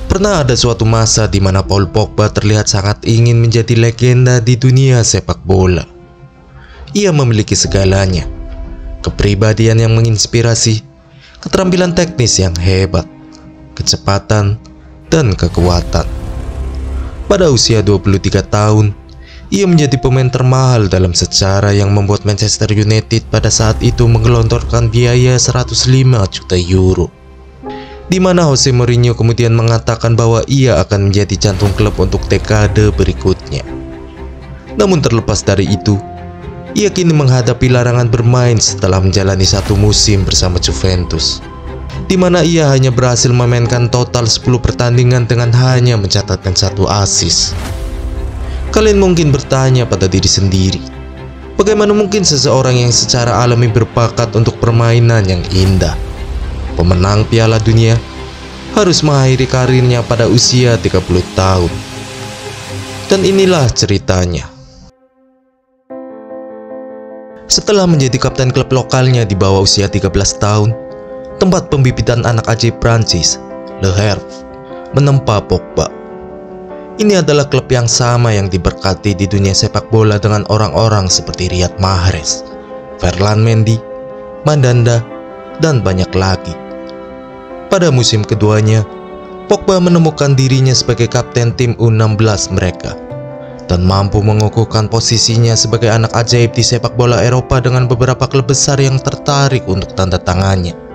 Pernah ada suatu masa di mana Paul Pogba terlihat sangat ingin menjadi legenda di dunia sepak bola. Ia memiliki segalanya, kepribadian yang menginspirasi, keterampilan teknis yang hebat, kecepatan, dan kekuatan. Pada usia 23 tahun, ia menjadi pemain termahal dalam sejarah yang membuat Manchester United pada saat itu menggelontorkan biaya 105 juta euro. Di mana Jose Mourinho kemudian mengatakan bahwa ia akan menjadi jantung klub untuk dekade berikutnya. Namun terlepas dari itu, ia kini menghadapi larangan bermain setelah menjalani satu musim bersama Juventus, di mana ia hanya berhasil memainkan total 10 pertandingan dengan hanya mencatatkan 1 assist. Kalian mungkin bertanya pada diri sendiri, bagaimana mungkin seseorang yang secara alami berbakat untuk permainan yang indah, pemenang Piala Dunia, harus mengakhiri karirnya pada usia 30 tahun. Dan inilah ceritanya. Setelah menjadi kapten klub lokalnya di bawah usia 13 tahun, tempat pembibitan anak ajaib Prancis, Le Havre, menempa Pogba. Ini adalah klub yang sama yang diberkati di dunia sepak bola dengan orang-orang seperti Riyad Mahrez, Ferland Mendy, Mandanda, dan banyak lagi. Pada musim keduanya, Pogba menemukan dirinya sebagai kapten tim U16 mereka dan mampu mengukuhkan posisinya sebagai anak ajaib di sepak bola Eropa dengan beberapa klub besar yang tertarik untuk tanda tangannya.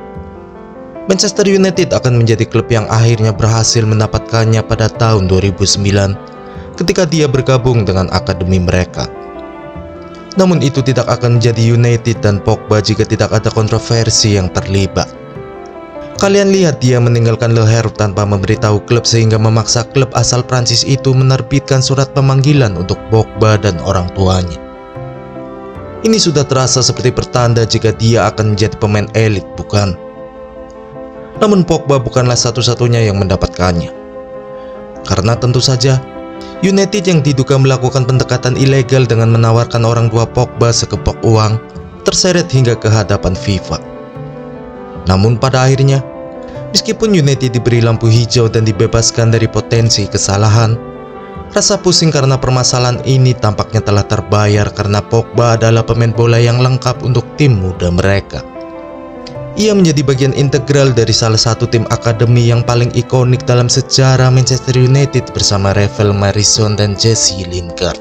Manchester United akan menjadi klub yang akhirnya berhasil mendapatkannya pada tahun 2009 ketika dia bergabung dengan akademi mereka. Namun itu tidak akan menjadi United dan Pogba jika tidak ada kontroversi yang terlibat. Kalian lihat dia meninggalkan Le Havre tanpa memberitahu klub sehingga memaksa klub asal Prancis itu menerbitkan surat pemanggilan untuk Pogba dan orang tuanya. Ini sudah terasa seperti pertanda jika dia akan menjadi pemain elit, bukan? Namun Pogba bukanlah satu-satunya yang mendapatkannya. Karena tentu saja, United yang diduga melakukan pendekatan ilegal dengan menawarkan orang tua Pogba sekepok uang terseret hingga ke hadapan FIFA. Namun pada akhirnya, meskipun United diberi lampu hijau dan dibebaskan dari potensi kesalahan, rasa pusing karena permasalahan ini tampaknya telah terbayar karena Pogba adalah pemain bola yang lengkap untuk tim muda mereka. Ia menjadi bagian integral dari salah satu tim akademi yang paling ikonik dalam sejarah Manchester United bersama Ravel Morrison dan Jesse Lingard.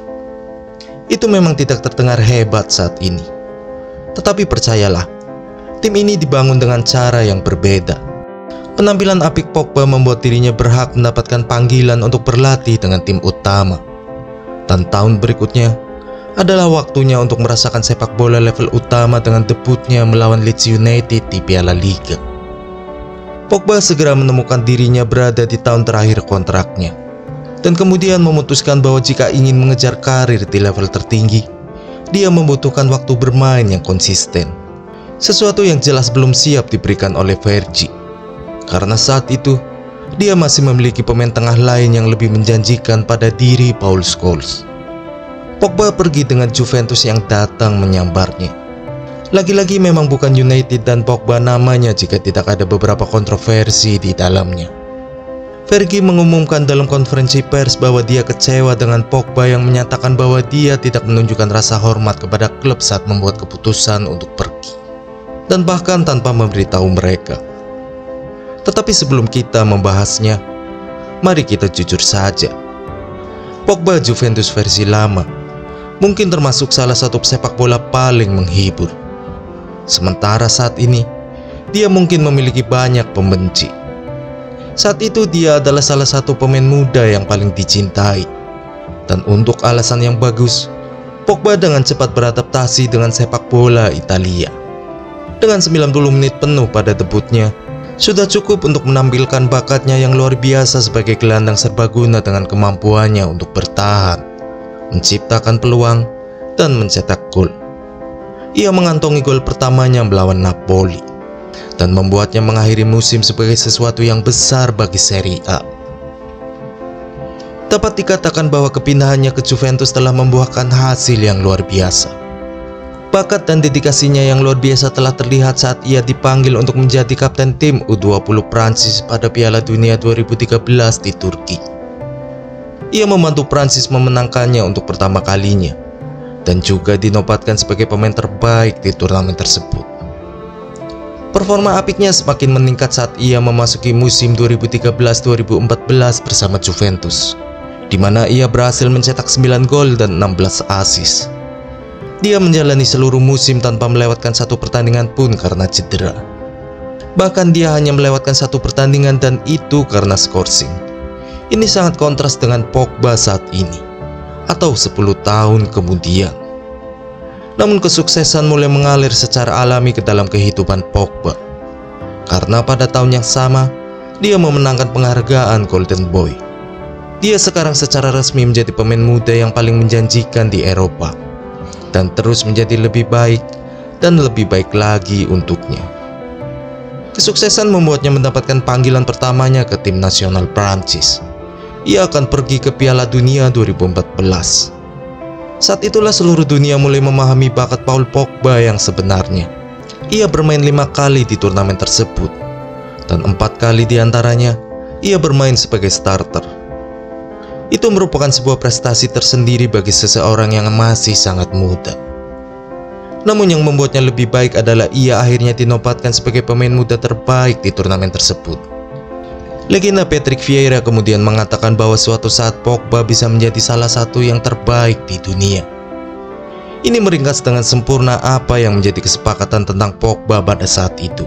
Itu memang tidak terdengar hebat saat ini, tetapi percayalah, tim ini dibangun dengan cara yang berbeda. Penampilan apik Pogba membuat dirinya berhak mendapatkan panggilan untuk berlatih dengan tim utama. Dan tahun berikutnya adalah waktunya untuk merasakan sepak bola level utama dengan debutnya melawan Leeds United di Piala Liga. Pogba segera menemukan dirinya berada di tahun terakhir kontraknya, dan kemudian memutuskan bahwa jika ingin mengejar karir di level tertinggi, dia membutuhkan waktu bermain yang konsisten. Sesuatu yang jelas belum siap diberikan oleh Fergie, karena saat itu dia masih memiliki pemain tengah lain yang lebih menjanjikan pada diri Paul Scholes. Pogba pergi dengan Juventus yang datang menyambarnya. Lagi-lagi memang bukan United dan Pogba namanya jika tidak ada beberapa kontroversi di dalamnya. Fergie mengumumkan dalam konferensi pers bahwa dia kecewa dengan Pogba yang menyatakan bahwa dia tidak menunjukkan rasa hormat kepada klub saat membuat keputusan untuk pergi, dan bahkan tanpa memberitahu mereka. Tetapi sebelum kita membahasnya, mari kita jujur saja. Pogba Juventus versi lama mungkin termasuk salah satu sepak bola paling menghibur. Sementara saat ini, dia mungkin memiliki banyak pembenci. Saat itu dia adalah salah satu pemain muda yang paling dicintai. Dan untuk alasan yang bagus, Pogba dengan cepat beradaptasi dengan sepak bola Italia. Dengan 90 menit penuh pada debutnya, sudah cukup untuk menampilkan bakatnya yang luar biasa sebagai gelandang serbaguna dengan kemampuannya untuk bertahan, menciptakan peluang, dan mencetak gol. Ia mengantongi gol pertamanya melawan Napoli dan membuatnya mengakhiri musim sebagai sesuatu yang besar bagi Serie A. Dapat dikatakan bahwa kepindahannya ke Juventus telah membuahkan hasil yang luar biasa. Bakat dan dedikasinya yang luar biasa telah terlihat saat ia dipanggil untuk menjadi kapten tim U20 Prancis pada Piala Dunia 2013 di Turki. Ia membantu Prancis memenangkannya untuk pertama kalinya, dan juga dinobatkan sebagai pemain terbaik di turnamen tersebut. Performa apiknya semakin meningkat saat ia memasuki musim 2013-2014 bersama Juventus, di mana ia berhasil mencetak 9 gol dan 16 assist. Dia menjalani seluruh musim tanpa melewatkan satu pertandingan pun karena cedera. Bahkan dia hanya melewatkan satu pertandingan dan itu karena skorsing. Ini sangat kontras dengan Pogba saat ini, atau 10 tahun kemudian. Namun kesuksesan mulai mengalir secara alami ke dalam kehidupan Pogba, karena pada tahun yang sama, dia memenangkan penghargaan Golden Boy. Dia sekarang secara resmi menjadi pemain muda yang paling menjanjikan di Eropa, dan terus menjadi lebih baik dan lebih baik lagi untuknya. Kesuksesan membuatnya mendapatkan panggilan pertamanya ke tim nasional Prancis. Ia akan pergi ke Piala Dunia 2014. Saat itulah seluruh dunia mulai memahami bakat Paul Pogba yang sebenarnya. Ia bermain 5 kali di turnamen tersebut, dan 4 kali diantaranya ia bermain sebagai starter. Itu merupakan sebuah prestasi tersendiri bagi seseorang yang masih sangat muda. Namun yang membuatnya lebih baik adalah ia akhirnya dinobatkan sebagai pemain muda terbaik di turnamen tersebut. Legenda Patrick Vieira kemudian mengatakan bahwa suatu saat Pogba bisa menjadi salah satu yang terbaik di dunia. Ini meringkas dengan sempurna apa yang menjadi kesepakatan tentang Pogba pada saat itu.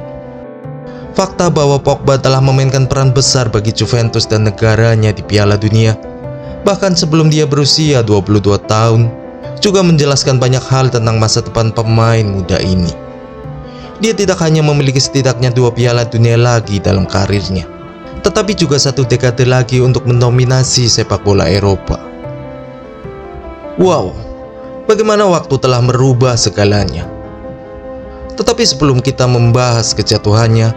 Fakta bahwa Pogba telah memainkan peran besar bagi Juventus dan negaranya di Piala Dunia, bahkan sebelum dia berusia 22 tahun, juga menjelaskan banyak hal tentang masa depan pemain muda ini. Dia tidak hanya memiliki setidaknya 2 Piala Dunia lagi dalam karirnya, tetapi juga 1 dekade lagi untuk mendominasi sepak bola Eropa. Wow, bagaimana waktu telah merubah segalanya. Tetapi sebelum kita membahas kejatuhannya,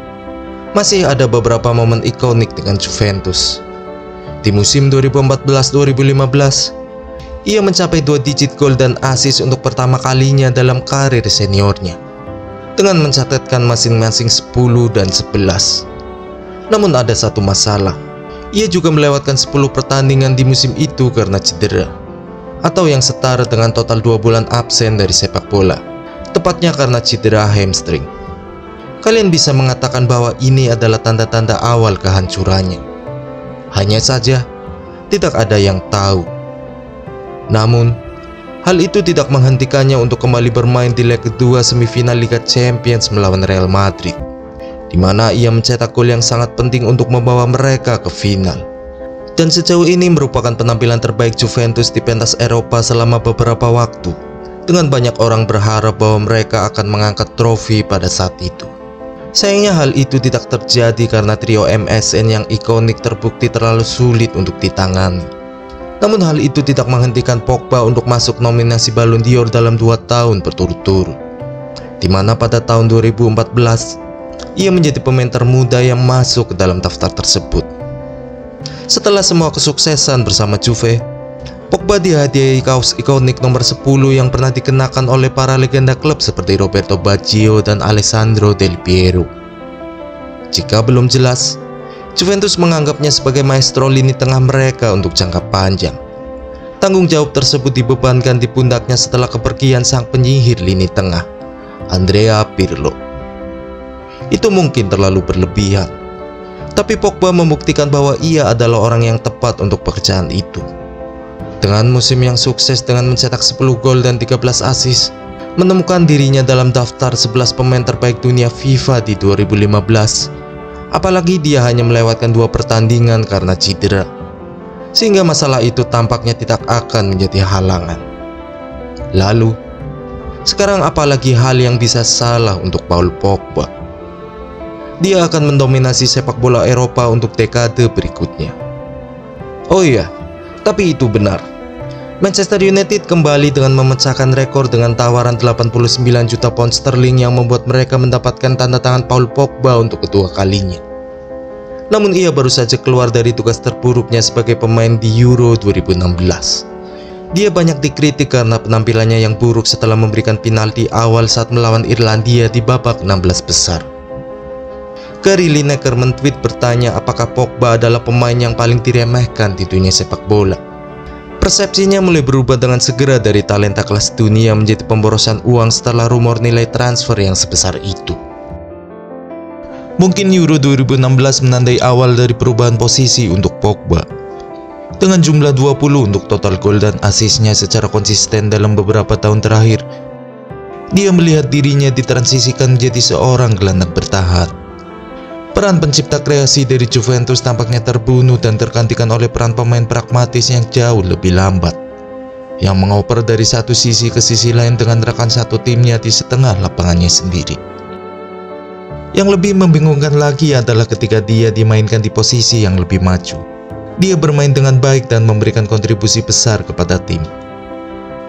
masih ada beberapa momen ikonik dengan Juventus. Di musim 2014-2015, ia mencapai 2 digit gol dan assist untuk pertama kalinya dalam karir seniornya, dengan mencatatkan masing-masing 10 dan 11. Namun ada satu masalah, ia juga melewatkan 10 pertandingan di musim itu karena cedera, atau yang setara dengan total 2 bulan absen dari sepak bola, tepatnya karena cedera hamstring. Kalian bisa mengatakan bahwa ini adalah tanda-tanda awal kehancurannya. Hanya saja, tidak ada yang tahu. Namun, hal itu tidak menghentikannya untuk kembali bermain di leg kedua semifinal Liga Champions melawan Real Madrid, di mana ia mencetak gol yang sangat penting untuk membawa mereka ke final. Dan sejauh ini merupakan penampilan terbaik Juventus di pentas Eropa selama beberapa waktu, dengan banyak orang berharap bahwa mereka akan mengangkat trofi pada saat itu. Sayangnya hal itu tidak terjadi karena trio MSN yang ikonik terbukti terlalu sulit untuk ditangani. Namun hal itu tidak menghentikan Pogba untuk masuk nominasi Ballon d'Or dalam 2 tahun berturut-turut, di mana pada tahun 2014 ia menjadi pemain termuda yang masuk ke dalam daftar tersebut. Setelah semua kesuksesan bersama Juve, Pogba dihadiahi kaos ikonik nomor 10 yang pernah dikenakan oleh para legenda klub seperti Roberto Baggio dan Alessandro Del Piero. Jika belum jelas, Juventus menganggapnya sebagai maestro lini tengah mereka untuk jangka panjang. Tanggung jawab tersebut dibebankan di pundaknya setelah kepergian sang penyihir lini tengah, Andrea Pirlo. Itu mungkin terlalu berlebihan, tapi Pogba membuktikan bahwa ia adalah orang yang tepat untuk pekerjaan itu. Dengan musim yang sukses dengan mencetak 10 gol dan 13 assist, menemukan dirinya dalam daftar 11 pemain terbaik dunia FIFA di 2015. Apalagi dia hanya melewatkan 2 pertandingan karena cedera, sehingga masalah itu tampaknya tidak akan menjadi halangan. Lalu, sekarang apalagi hal yang bisa salah untuk Paul Pogba? Dia akan mendominasi sepak bola Eropa untuk dekade berikutnya. Oh iya, tapi itu benar. Manchester United kembali dengan memecahkan rekor dengan tawaran 89 juta pound sterling yang membuat mereka mendapatkan tanda tangan Paul Pogba untuk kedua kalinya. Namun ia baru saja keluar dari tugas terburuknya sebagai pemain di Euro 2016. Dia banyak dikritik karena penampilannya yang buruk setelah memberikan penalti awal saat melawan Irlandia di babak 16 besar. Gary Lineker men-tweet bertanya apakah Pogba adalah pemain yang paling diremehkan di dunia sepak bola. Persepsinya mulai berubah dengan segera dari talenta kelas dunia menjadi pemborosan uang setelah rumor nilai transfer yang sebesar itu. Mungkin Euro 2016 menandai awal dari perubahan posisi untuk Pogba. Dengan jumlah 20 untuk total gol dan asisnya secara konsisten dalam beberapa tahun terakhir, dia melihat dirinya ditransisikan menjadi seorang gelandang bertahan. Peran pencipta kreasi dari Juventus tampaknya terbunuh dan tergantikan oleh peran pemain pragmatis yang jauh lebih lambat, yang mengoper dari satu sisi ke sisi lain dengan rekan satu timnya di setengah lapangannya sendiri. Yang lebih membingungkan lagi adalah ketika dia dimainkan di posisi yang lebih maju. Dia bermain dengan baik dan memberikan kontribusi besar kepada tim.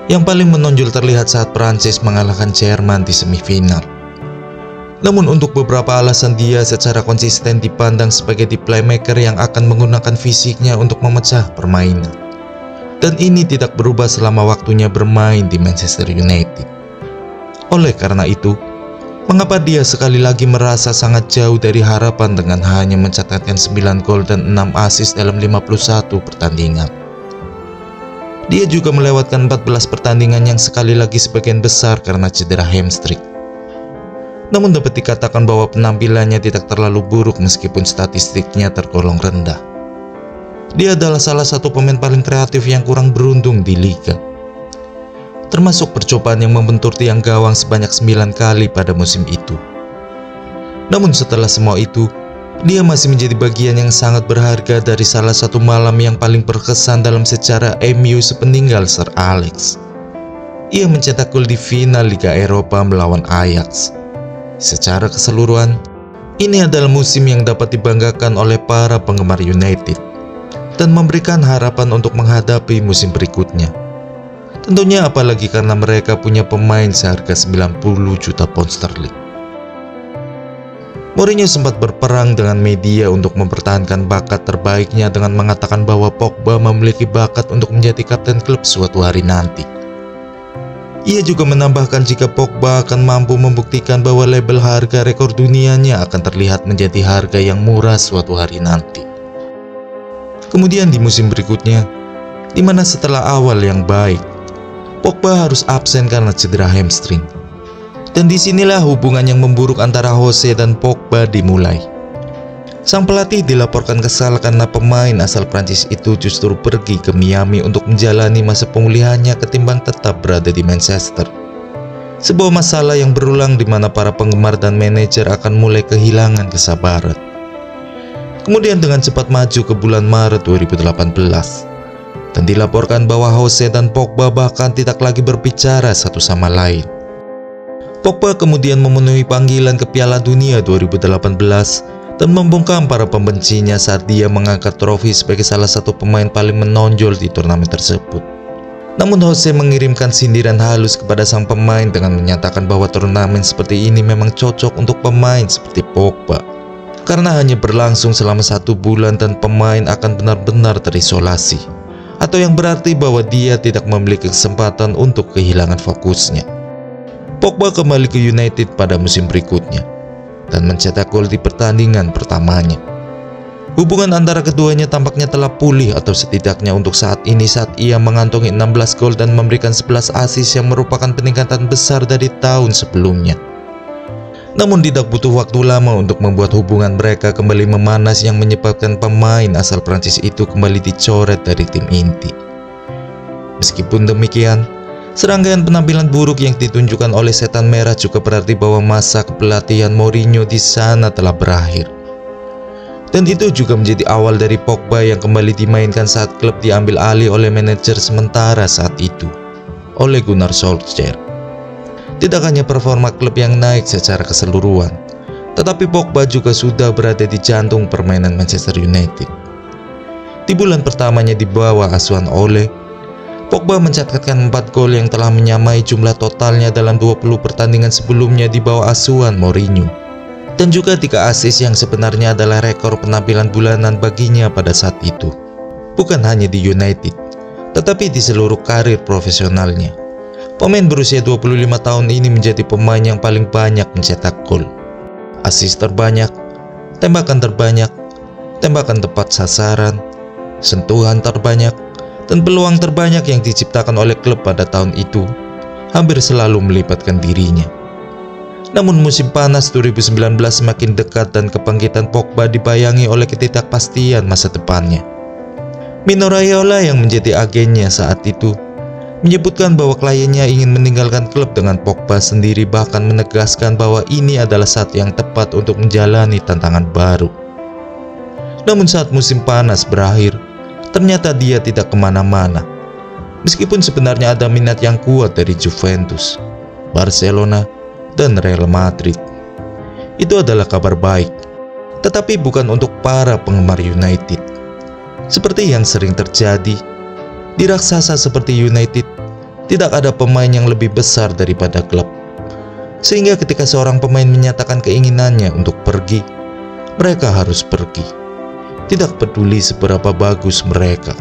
Yang paling menonjol terlihat saat Prancis mengalahkan Jerman di semifinal. Namun untuk beberapa alasan dia secara konsisten dipandang sebagai playmaker yang akan menggunakan fisiknya untuk memecah permainan. Dan ini tidak berubah selama waktunya bermain di Manchester United. Oleh karena itu, mengapa dia sekali lagi merasa sangat jauh dari harapan dengan hanya mencatatkan 9 gol dan 6 assist dalam 51 pertandingan? Dia juga melewatkan 14 pertandingan yang sekali lagi sebagian besar karena cedera hamstring. Namun dapat dikatakan bahwa penampilannya tidak terlalu buruk meskipun statistiknya tergolong rendah. Dia adalah salah satu pemain paling kreatif yang kurang beruntung di liga, termasuk percobaan yang membentur tiang gawang sebanyak 9 kali pada musim itu. Namun setelah semua itu, dia masih menjadi bagian yang sangat berharga dari salah satu malam yang paling berkesan dalam sejarah MU sepeninggal Sir Alex. Ia mencetak gol di final Liga Eropa melawan Ajax. Secara keseluruhan, ini adalah musim yang dapat dibanggakan oleh para penggemar United dan memberikan harapan untuk menghadapi musim berikutnya. Tentunya apalagi karena mereka punya pemain seharga 90 juta pound sterling. Mourinho sempat berperang dengan media untuk mempertahankan bakat terbaiknya dengan mengatakan bahwa Pogba memiliki bakat untuk menjadi kapten klub suatu hari nanti. Ia juga menambahkan jika Pogba akan mampu membuktikan bahwa label harga rekor dunianya akan terlihat menjadi harga yang murah suatu hari nanti. Kemudian di musim berikutnya, di mana setelah awal yang baik, Pogba harus absen karena cedera hamstring. Dan disinilah hubungan yang memburuk antara Jose dan Pogba dimulai. Sang pelatih dilaporkan kesal karena pemain asal Prancis itu justru pergi ke Miami untuk menjalani masa pemulihannya ketimbang tetap berada di Manchester. Sebuah masalah yang berulang di mana para penggemar dan manajer akan mulai kehilangan kesabaran. Kemudian dengan cepat maju ke bulan Maret 2018. Dan dilaporkan bahwa Jose dan Pogba bahkan tidak lagi berbicara satu sama lain. Pogba kemudian memenuhi panggilan ke Piala Dunia 2018 dan membungkam para pembencinya saat dia mengangkat trofi sebagai salah satu pemain paling menonjol di turnamen tersebut. Namun Jose mengirimkan sindiran halus kepada sang pemain dengan menyatakan bahwa turnamen seperti ini memang cocok untuk pemain seperti Pogba, karena hanya berlangsung selama 1 bulan dan pemain akan benar-benar terisolasi, atau yang berarti bahwa dia tidak memiliki kesempatan untuk kehilangan fokusnya. Pogba kembali ke United pada musim berikutnya dan mencetak gol di pertandingan pertamanya. Hubungan antara keduanya tampaknya telah pulih atau setidaknya untuk saat ini saat ia mengantongi 16 gol dan memberikan 11 assist yang merupakan peningkatan besar dari tahun sebelumnya. Namun tidak butuh waktu lama untuk membuat hubungan mereka kembali memanas yang menyebabkan pemain asal Prancis itu kembali dicoret dari tim inti. Meskipun demikian, serangkaian penampilan buruk yang ditunjukkan oleh Setan Merah juga berarti bahwa masa kepelatihan Mourinho di sana telah berakhir. Dan itu juga menjadi awal dari Pogba yang kembali dimainkan saat klub diambil alih oleh manajer sementara saat itu, oleh Gunnar Solskjaer. Tidak hanya performa klub yang naik secara keseluruhan, tetapi Pogba juga sudah berada di jantung permainan Manchester United. Di bulan pertamanya di bawah asuhan Ole, Pogba mencatatkan 4 gol yang telah menyamai jumlah totalnya dalam 20 pertandingan sebelumnya di bawah asuhan Mourinho. Dan juga 3 assist yang sebenarnya adalah rekor penampilan bulanan baginya pada saat itu. Bukan hanya di United, Tetapi di seluruh karir profesionalnya, pemain berusia 25 tahun ini menjadi pemain yang paling banyak mencetak gol, assist terbanyak, tembakan terbanyak, tembakan tepat sasaran, sentuhan terbanyak, dan peluang terbanyak yang diciptakan oleh klub pada tahun itu hampir selalu melibatkan dirinya. Namun musim panas 2019 semakin dekat dan kebangkitan Pogba dibayangi oleh ketidakpastian masa depannya. Mino Raiola yang menjadi agennya saat itu menyebutkan bahwa kliennya ingin meninggalkan klub dengan Pogba sendiri, bahkan menegaskan bahwa ini adalah saat yang tepat untuk menjalani tantangan baru. Namun saat musim panas berakhir, ternyata dia tidak kemana-mana. Meskipun sebenarnya ada minat yang kuat dari Juventus, Barcelona, dan Real Madrid. Itu adalah kabar baik, tetapi bukan untuk para penggemar United. Seperti yang sering terjadi, di raksasa seperti United, tidak ada pemain yang lebih besar daripada klub. Sehingga ketika seorang pemain menyatakan keinginannya untuk pergi, mereka harus pergi. Tidak peduli seberapa bagus mereka.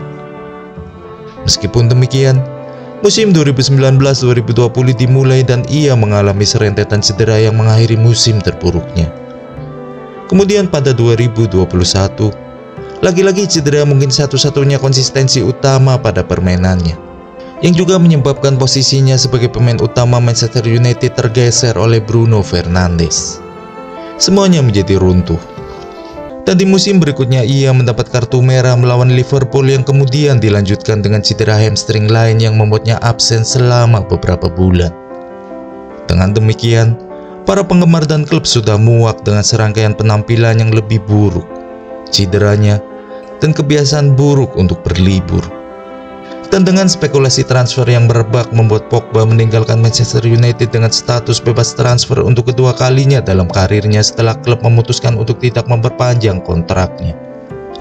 Meskipun demikian, musim 2019-2020 dimulai dan ia mengalami serentetan cedera yang mengakhiri musim terburuknya. Kemudian pada 2021, lagi-lagi cedera mungkin satu-satunya konsistensi utama pada permainannya, yang juga menyebabkan posisinya sebagai pemain utama Manchester United tergeser oleh Bruno Fernandes. Semuanya menjadi runtuh. Dan di musim berikutnya ia mendapat kartu merah melawan Liverpool yang kemudian dilanjutkan dengan cedera hamstring lain yang membuatnya absen selama beberapa bulan. Dengan demikian, para penggemar dan klub sudah muak dengan serangkaian penampilan yang lebih buruk, cederanya, dan kebiasaan buruk untuk berlibur. Dan dengan spekulasi transfer yang merebak membuat Pogba meninggalkan Manchester United dengan status bebas transfer untuk kedua kalinya dalam karirnya setelah klub memutuskan untuk tidak memperpanjang kontraknya.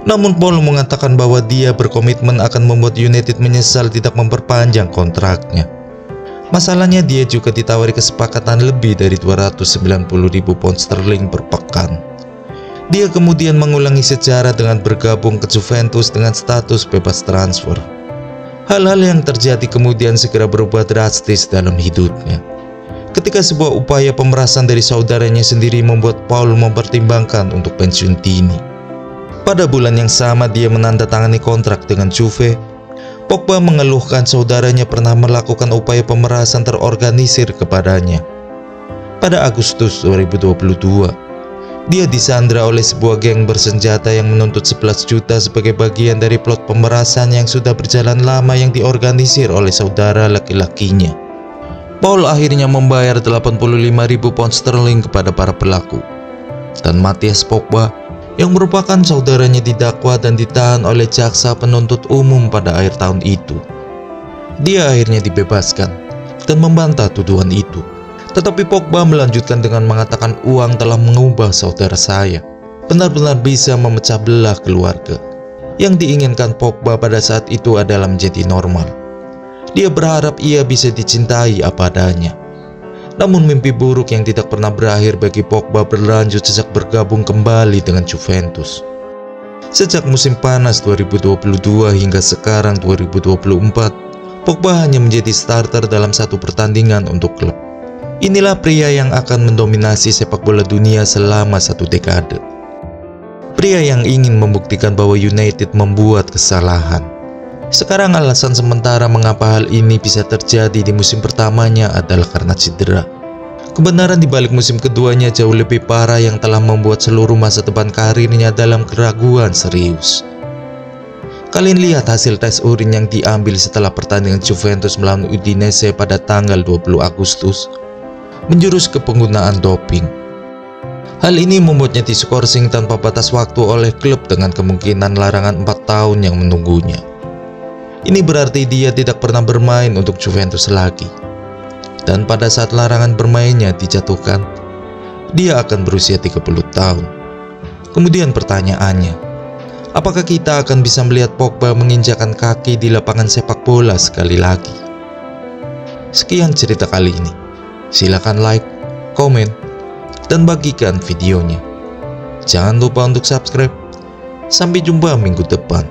Namun Paul mengatakan bahwa dia berkomitmen akan membuat United menyesal tidak memperpanjang kontraknya. Masalahnya dia juga ditawari kesepakatan lebih dari 290.000 pound sterling per pekan. Dia kemudian mengulangi sejarah dengan bergabung ke Juventus dengan status bebas transfer. Hal-hal yang terjadi kemudian segera berubah drastis dalam hidupnya. Ketika sebuah upaya pemerasan dari saudaranya sendiri membuat Paul mempertimbangkan untuk pensiun dini. Pada bulan yang sama dia menandatangani kontrak dengan Juve. Pogba mengeluhkan saudaranya pernah melakukan upaya pemerasan terorganisir kepadanya. Pada Agustus 2022, dia disandra oleh sebuah geng bersenjata yang menuntut 11 juta sebagai bagian dari plot pemerasan yang sudah berjalan lama yang diorganisir oleh saudara laki-lakinya. Paul akhirnya membayar 85.000 pound sterling kepada para pelaku. Dan Matthias Pogba, yang merupakan saudaranya, didakwa dan ditahan oleh jaksa penuntut umum pada akhir tahun itu. Dia akhirnya dibebaskan dan membantah tuduhan itu. Tetapi Pogba melanjutkan dengan mengatakan uang telah mengubah saudara saya, benar-benar bisa memecah belah keluarga. Yang diinginkan Pogba pada saat itu adalah menjadi normal. Dia berharap ia bisa dicintai apa adanya. Namun mimpi buruk yang tidak pernah berakhir bagi Pogba berlanjut sejak bergabung kembali dengan Juventus. Sejak musim panas 2022 hingga sekarang 2024, Pogba hanya menjadi starter dalam satu pertandingan untuk klub. Inilah pria yang akan mendominasi sepak bola dunia selama satu dekade. Pria yang ingin membuktikan bahwa United membuat kesalahan. Sekarang alasan sementara mengapa hal ini bisa terjadi di musim pertamanya adalah karena cedera. Kebenaran di balik musim keduanya jauh lebih parah yang telah membuat seluruh masa depan karirnya dalam keraguan serius. Kalian lihat hasil tes urin yang diambil setelah pertandingan Juventus melawan Udinese pada tanggal 20 Agustus. Menjurus ke penggunaan doping. Hal ini membuatnya diskorsing tanpa batas waktu oleh klub dengan kemungkinan larangan 4 tahun yang menunggunya. Ini berarti dia tidak pernah bermain untuk Juventus lagi. Dan pada saat larangan bermainnya dijatuhkan, dia akan berusia 30 tahun. Kemudian pertanyaannya, apakah kita akan bisa melihat Pogba menginjakan kaki di lapangan sepak bola sekali lagi? Sekian cerita kali ini. Silakan like, komen, dan bagikan videonya. Jangan lupa untuk subscribe. Sampai jumpa minggu depan.